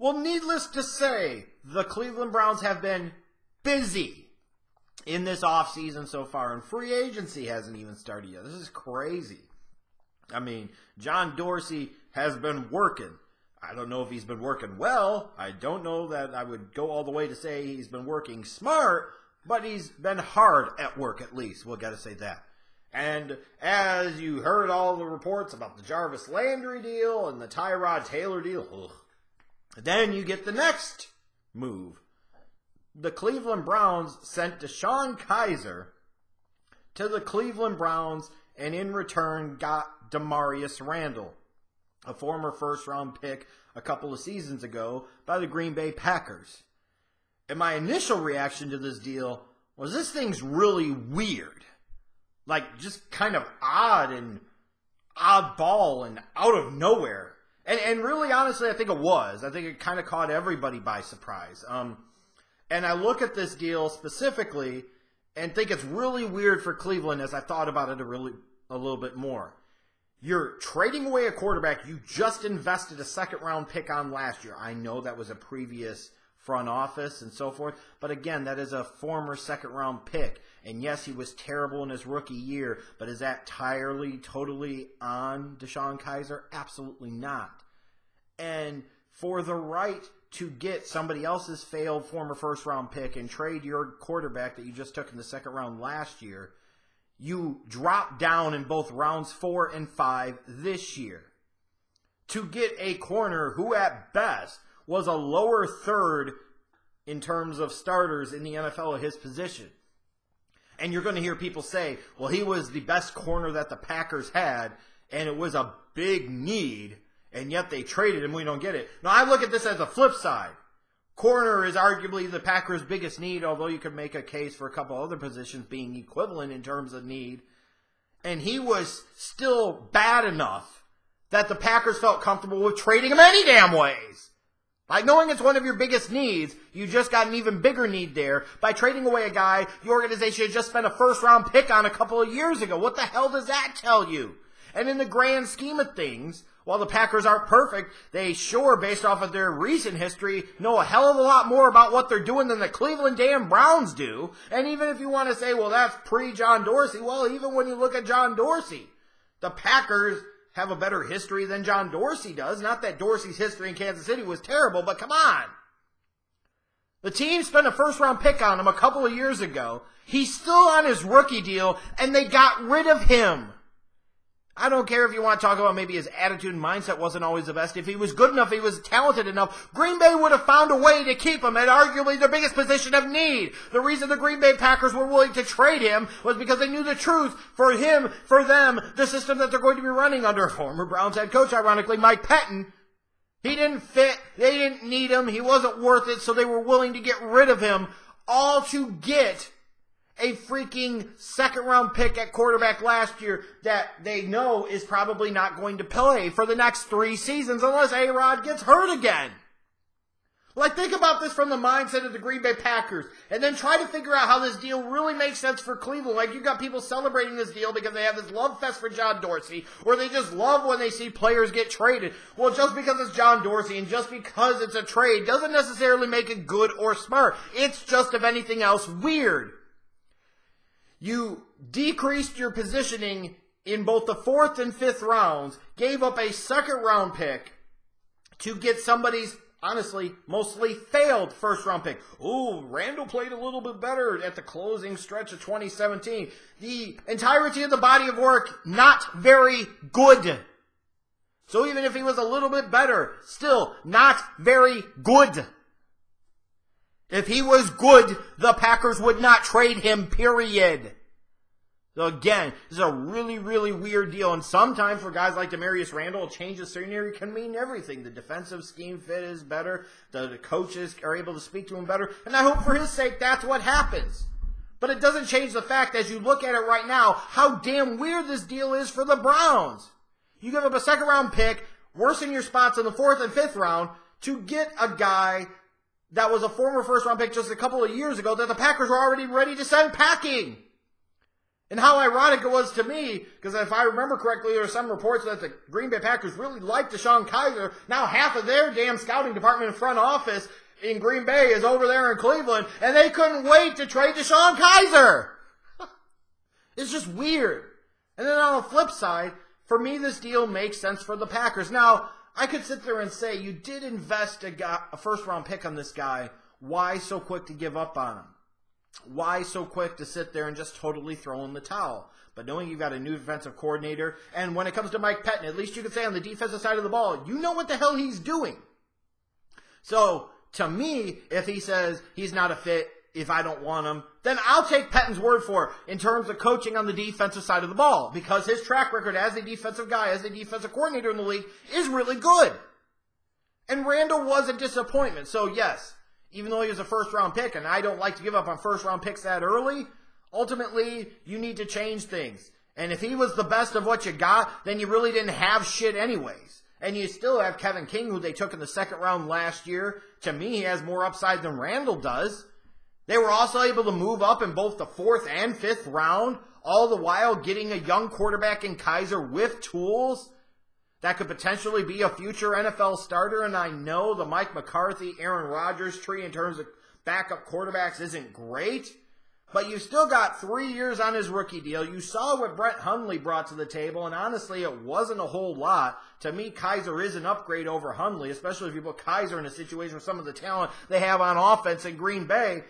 Well, needless to say, the Cleveland Browns have been busy in this offseason so far, and free agency hasn't even started yet. This is crazy. I mean, John Dorsey has been working. I don't know if he's been working well. I don't know that I would go all the way to say he's been working smart, but he's been hard at work at least. We'll got to say that. And as you heard all the reports about the Jarvis Landry deal and the Tyrod Taylor deal, then you get the next move. The Cleveland Browns sent DeShone Kizer to the Cleveland Browns and in return got Damarious Randall, a former first-round pick a couple of seasons ago by the Green Bay Packers. And my initial reaction to this deal was this thing's really weird. Like, just kind of odd and oddball and out of nowhere. And really, honestly, I think it was. I think it kind of caught everybody by surprise. And I look at this deal specifically and think it's really weird for Cleveland as I thought about it a little bit more. You're trading away a quarterback you just invested a second-round pick on last year. I know that was a previous front office and so forth, but again, that is a former second-round pick. And yes, he was terrible in his rookie year, but is that totally on DeShone Kizer? Absolutely not. And for the right to get somebody else's failed former first-round pick and trade your quarterback that you just took in the second round last year, you drop down in both rounds 4 and 5 this year to get a corner who at best was a lower third in terms of starters in the NFL at his position. And you're going to hear people say, well, he was the best corner that the Packers had, and it was a big need, and yet they traded him. We don't get it. Now, I look at this as a flip side. Corner is arguably the Packers' biggest need, although you could make a case for a couple other positions being equivalent in terms of need. And he was still bad enough that the Packers felt comfortable with trading him any damn ways. Like, knowing it's one of your biggest needs, you just got an even bigger need there by trading away a guy the organization had just spent a first-round pick on a couple of years ago. What the hell does that tell you? And in the grand scheme of things, while the Packers aren't perfect, they sure, based off of their recent history, know a hell of a lot more about what they're doing than the Cleveland damn Browns do. And even if you want to say, well, that's pre-John Dorsey, well, even when you look at John Dorsey, the Packers have a better history than John Dorsey does. Not that Dorsey's history in Kansas City was terrible, but come on. The team spent a first-round pick on him a couple of years ago. He's still on his rookie deal, and they got rid of him. I don't care if you want to talk about maybe his attitude and mindset wasn't always the best. If he was good enough, he was talented enough, Green Bay would have found a way to keep him at arguably their biggest position of need. The reason the Green Bay Packers were willing to trade him was because they knew the truth for him, for them, the system that they're going to be running under. Former Browns head coach, ironically, Mike Pettin. He didn't fit. They didn't need him. He wasn't worth it, so they were willing to get rid of him, all to get a freaking second-round pick at quarterback last year that they know is probably not going to play for the next 3 seasons unless A-Rod gets hurt again. Like, think about this from the mindset of the Green Bay Packers, and then try to figure out how this deal really makes sense for Cleveland. Like, you got people celebrating this deal because they have this love fest for John Dorsey, or they just love when they see players get traded. Well, just because it's John Dorsey and just because it's a trade doesn't necessarily make it good or smart. It's just, if anything else, weird. You decreased your positioning in both the 4th and 5th rounds, gave up a second-round pick to get somebody's, honestly, mostly failed first-round pick. Ooh, Randall played a little bit better at the closing stretch of 2017. The entirety of the body of work, not very good. So even if he was a little bit better, still not very good. If he was good, the Packers would not trade him, period. So again, this is a really, really weird deal. And sometimes for guys like Damarious Randall, a change of scenery can mean everything. The defensive scheme fit is better. The coaches are able to speak to him better. And I hope for his sake that's what happens. But it doesn't change the fact, as you look at it right now, how damn weird this deal is for the Browns. You give up a second-round pick, worsen your spots in the 4th and 5th round, to get a guy that was a former first-round pick just a couple of years ago that the Packers were already ready to send packing. And how ironic it was to me, because if I remember correctly, there were some reports that the Green Bay Packers really liked DeShone Kizer. Now half of their damn scouting department and front office in Green Bay is over there in Cleveland, and they couldn't wait to trade DeShone Kizer. It's just weird. And then on the flip side, for me, this deal makes sense for the Packers. Now, I could sit there and say, you did invest a first-round pick on this guy. Why so quick to give up on him? Why so quick to sit there and just totally throw in the towel? But knowing you've got a new defensive coordinator, and when it comes to Mike Pettin, at least you can say on the defensive side of the ball, you know what the hell he's doing. So, to me, if he says he's not a fit, if I don't want him, then I'll take Pettin's word for it in terms of coaching on the defensive side of the ball, because his track record as a defensive guy, as a defensive coordinator in the league, is really good. And Randall was a disappointment. So, yes, even though he was a first-round pick, and I don't like to give up on first-round picks that early, ultimately, you need to change things. And if he was the best of what you got, then you really didn't have shit anyways. And you still have Kevin King, who they took in the second round last year. To me, he has more upside than Randall does. They were also able to move up in both the fourth and fifth round, all the while getting a young quarterback in Kizer with tools that could potentially be a future NFL starter. And I know the Mike McCarthy, Aaron Rodgers tree in terms of backup quarterbacks isn't great, but you still got 3 years on his rookie deal. You saw what Brett Hundley brought to the table, and honestly, it wasn't a whole lot. To me, Kizer is an upgrade over Hundley, especially if you put Kizer in a situation with some of the talent they have on offense in Green Bay.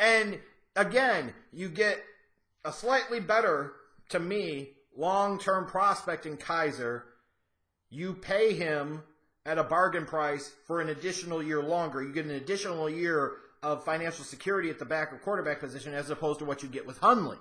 And again, you get a slightly better, to me, long-term prospect in Kizer. You pay him at a bargain price for an additional year longer. You get an additional year of financial security at the backup quarterback position as opposed to what you get with Hundley.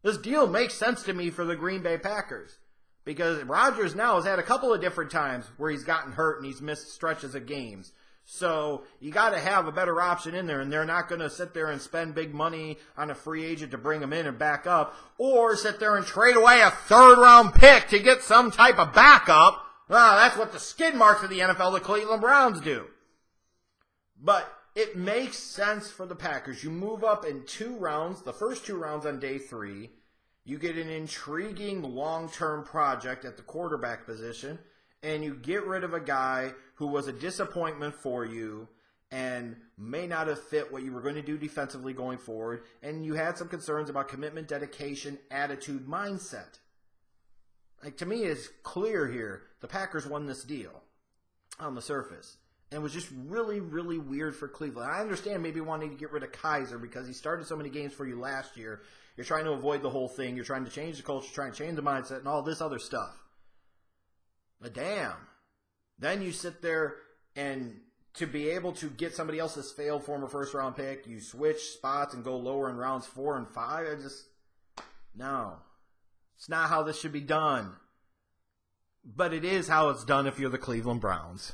This deal makes sense to me for the Green Bay Packers because Rodgers now has had a couple of different times where he's gotten hurt and he's missed stretches of games. So you got to have a better option in there, and they're not going to sit there and spend big money on a free agent to bring him in and back up, or sit there and trade away a third-round pick to get some type of backup. Well, that's what the skid marks of the NFL, the Cleveland Browns, do. But it makes sense for the Packers. You move up in 2 rounds, the first 2 rounds on day 3. You get an intriguing long-term project at the quarterback position, and you get rid of a guy who was a disappointment for you and may not have fit what you were going to do defensively going forward, and you had some concerns about commitment, dedication, attitude, mindset. Like, to me, it's clear here the Packers won this deal on the surface. And it was just really, really weird for Cleveland. I understand maybe wanting to get rid of Kizer because he started so many games for you last year. You're trying to avoid the whole thing. You're trying to change the culture, trying to change the mindset, and all this other stuff. But damn. Then you sit there and to be able to get somebody else's failed former first-round pick, you switch spots and go lower in rounds 4 and 5. No. It's not how this should be done. But it is how it's done if you're the Cleveland Browns.